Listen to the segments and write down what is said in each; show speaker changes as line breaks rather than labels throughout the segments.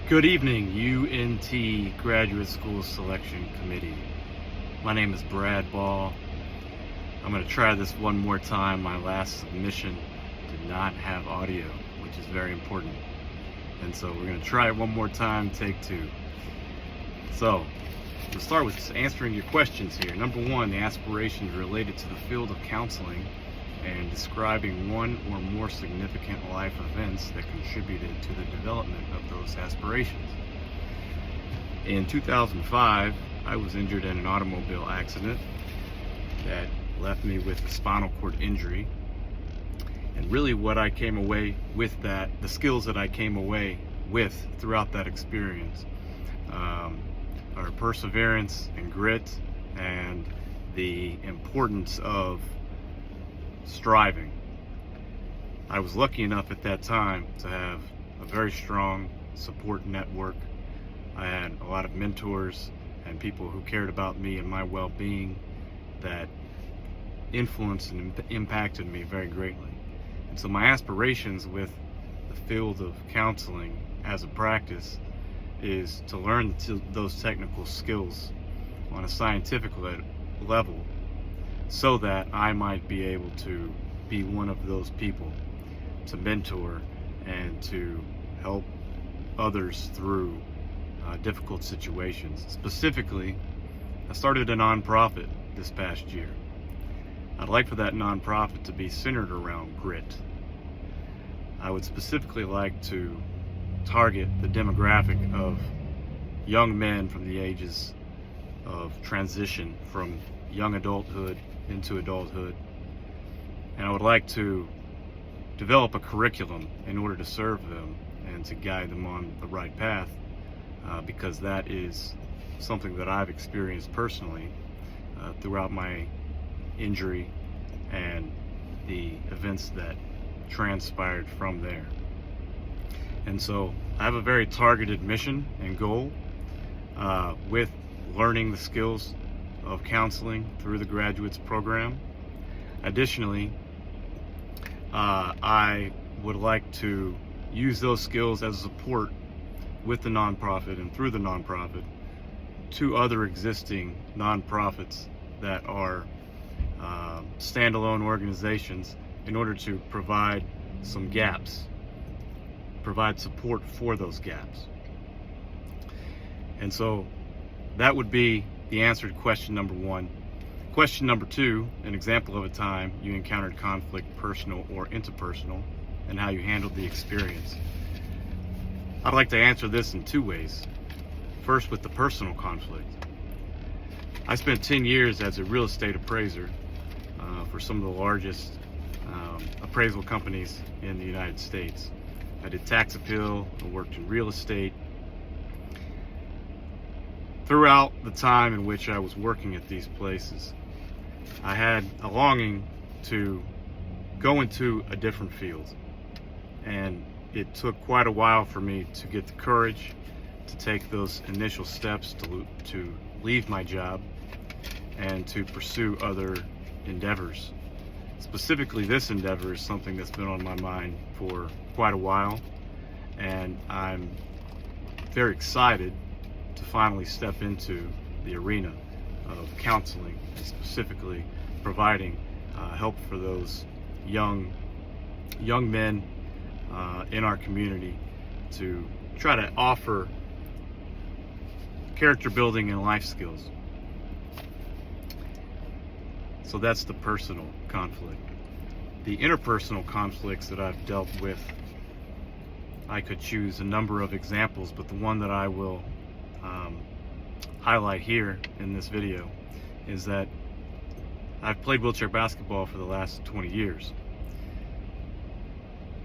Good evening, UNT Graduate School Selection Committee. My name is Brad Ball. I'm going to try this one more time. My last submission did not have audio, which is very important. And so we're going to try it one more time, take two. So, we'll start with answering your questions here. Number one, the aspirations related to the field of counseling and describing one or more significant life events that contributed to the development of those aspirations. In 2005, I was injured in an automobile accident that left me with a spinal cord injury. And really what I came away with that, the skills that I came away with throughout that experience, are perseverance and grit and the importance of striving. I was lucky enough at that time to have a very strong support network. I had a lot of mentors and people who cared about me and my well-being that influenced and impacted me very greatly. And so my aspirations with the field of counseling as a practice is to learn those technical skills on a scientific level so that I might be able to be one of those people to mentor and to help others through difficult situations. Specifically, I started a nonprofit this past year. I'd like for that nonprofit to be centered around grit. I would specifically like to target the demographic of young men from the ages of transition from young adulthood into adulthood. And I would like to develop a curriculum in order to serve them and to guide them on the right path, because that is something that I've experienced personally throughout my injury and the events that transpired from there. And so I have a very targeted mission and goal with learning the skills of counseling through the graduates program. Additionally, I would like to use those skills as support with the nonprofit and through the nonprofit to other existing nonprofits that are standalone organizations in order to provide some gaps, provide support for those gaps. And so that would be the answer to question number one. Question number two, an example of a time you encountered conflict, personal or interpersonal, and how you handled the experience. I'd like to answer this in two ways. First, with the personal conflict. I spent 10 years as a real estate appraiser for some of the largest appraisal companies in the United States. I did tax appeal, I worked in real estate. Throughout the time in which I was working at these places, I had a longing to go into a different field. And it took quite a while for me to get the courage to take those initial steps to leave my job and to pursue other endeavors. Specifically, this endeavor is something that's been on my mind for quite a while, and I'm very excited to finally step into the arena of counseling, and specifically providing help for those young men in our community to try to offer character building and life skills. So that's the personal conflict. The interpersonal conflicts that I've dealt with, I could choose a number of examples, but the one that I will highlight here in this video is that I've played wheelchair basketball for the last 20 years.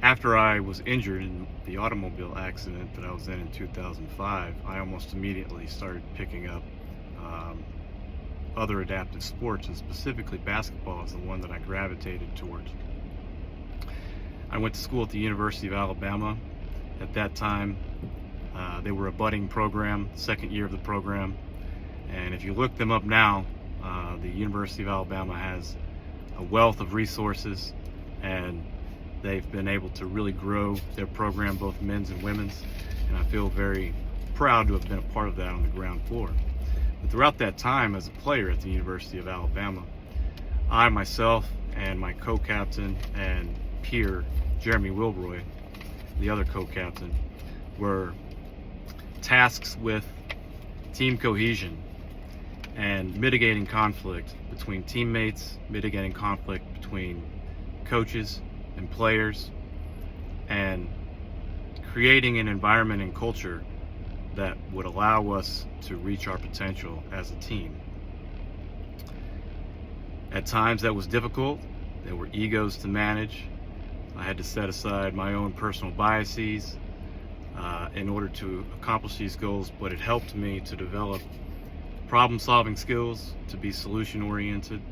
After I was injured in the automobile accident that I was in 2005, I almost immediately started picking up other adaptive sports, and specifically basketball is the one that I gravitated towards. I went to school at the University of Alabama. At that time, they were a budding program, second year of the program. And if you look them up now, the University of Alabama has a wealth of resources and They've been able to really grow their program, both men's and women's, and I feel very proud to have been a part of that on the ground floor. But throughout that time as a player at the University of Alabama, I myself and my co-captain and peer, Jeremy Wilbroy, the other co-captain, were tasked with team cohesion and mitigating conflict between teammates, mitigating conflict between coaches and players, and creating an environment and culture that would allow us to reach our potential as a team. At times that was difficult. There were egos to manage. I had to set aside my own personal biases in order to accomplish these goals, but it helped me to develop problem-solving skills, to be solution-oriented,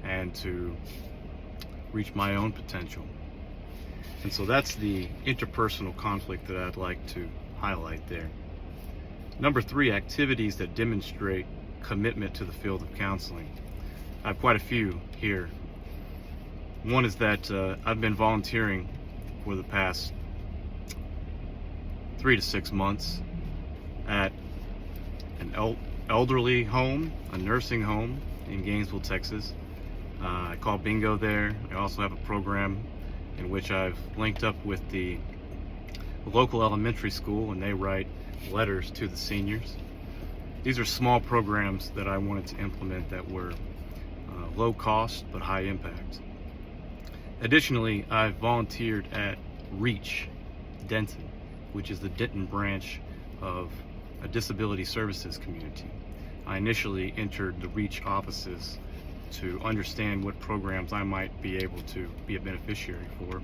and to reach my own potential. And so that's the interpersonal conflict that I'd like to highlight there. Number 3, activities that demonstrate commitment to the field of counseling. I have quite a few here. One is that I've been volunteering for the past 3 to 6 months at an elderly home, a nursing home in Gainesville, Texas. I call bingo there. I also have a program in which I've linked up with the local elementary school, and they write letters to the seniors. These are small programs that I wanted to implement that were low cost but high impact. Additionally, I've volunteered at REACH Denton, which is the Denton branch of a disability services community. I initially entered the REACH offices to understand what programs I might be able to be a beneficiary for.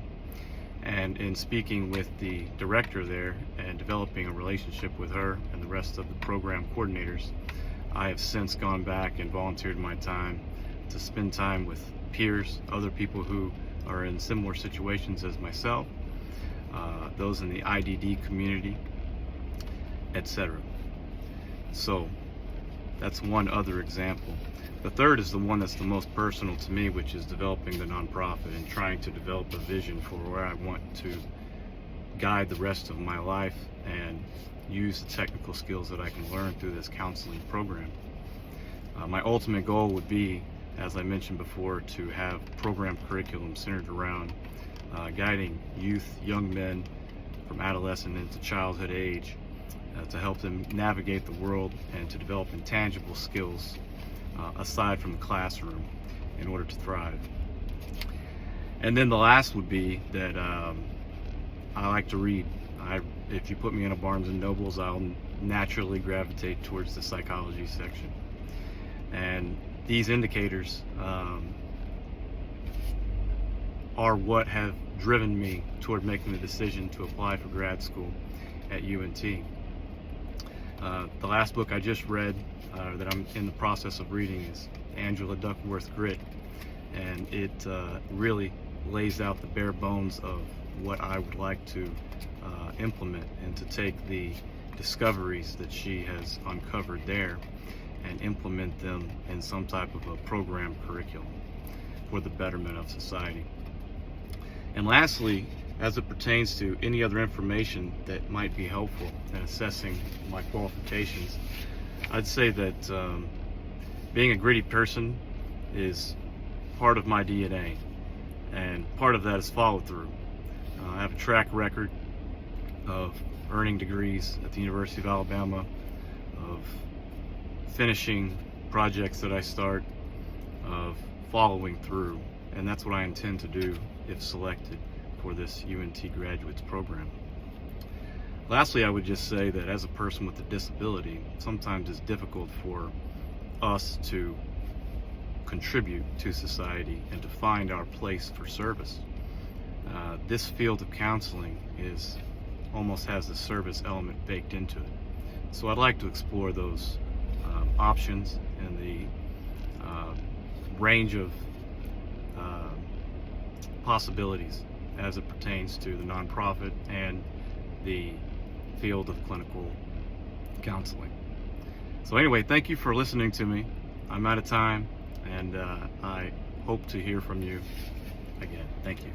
And in speaking with the director there and developing a relationship with her and the rest of the program coordinators, I have since gone back and volunteered my time to spend time with peers, other people who are in similar situations as myself, those in the IDD community, etc. So that's one other example. The third is the one that's the most personal to me, which is developing the nonprofit and trying to develop a vision for where I want to guide the rest of my life and use the technical skills that I can learn through this counseling program. My ultimate goal would be, as I mentioned before, to have program curriculum centered around guiding youth, young men from adolescent into childhood age to help them navigate the world and to develop intangible skills aside from the classroom in order to thrive. And then the last would be that I like to read. If you put me in a Barnes and Nobles, I'll naturally gravitate towards the psychology section. And these indicators are what have driven me toward making the decision to apply for grad school at UNT. The last book I just read that I'm in the process of reading is Angela Duckworth Grit, and it really lays out the bare bones of what I would like to implement and to take the discoveries that she has uncovered there and implement them in some type of a program curriculum for the betterment of society. And lastly, as it pertains to any other information that might be helpful in assessing my qualifications, I'd say that being a gritty person is part of my DNA, and part of that is follow through. I have a track record of earning degrees at the University of Alabama, of finishing projects that I start, of following through, and that's what I intend to do if selected for this UNT graduates program. Lastly, I would just say that as a person with a disability, sometimes it's difficult for us to contribute to society and to find our place for service. This field of counseling almost has the service element baked into it. So I'd like to explore those options and the range of possibilities as it pertains to the nonprofit and the field of clinical counseling. So anyway, thank you for listening to me. I'm out of time, and I hope to hear from you again. Thank you.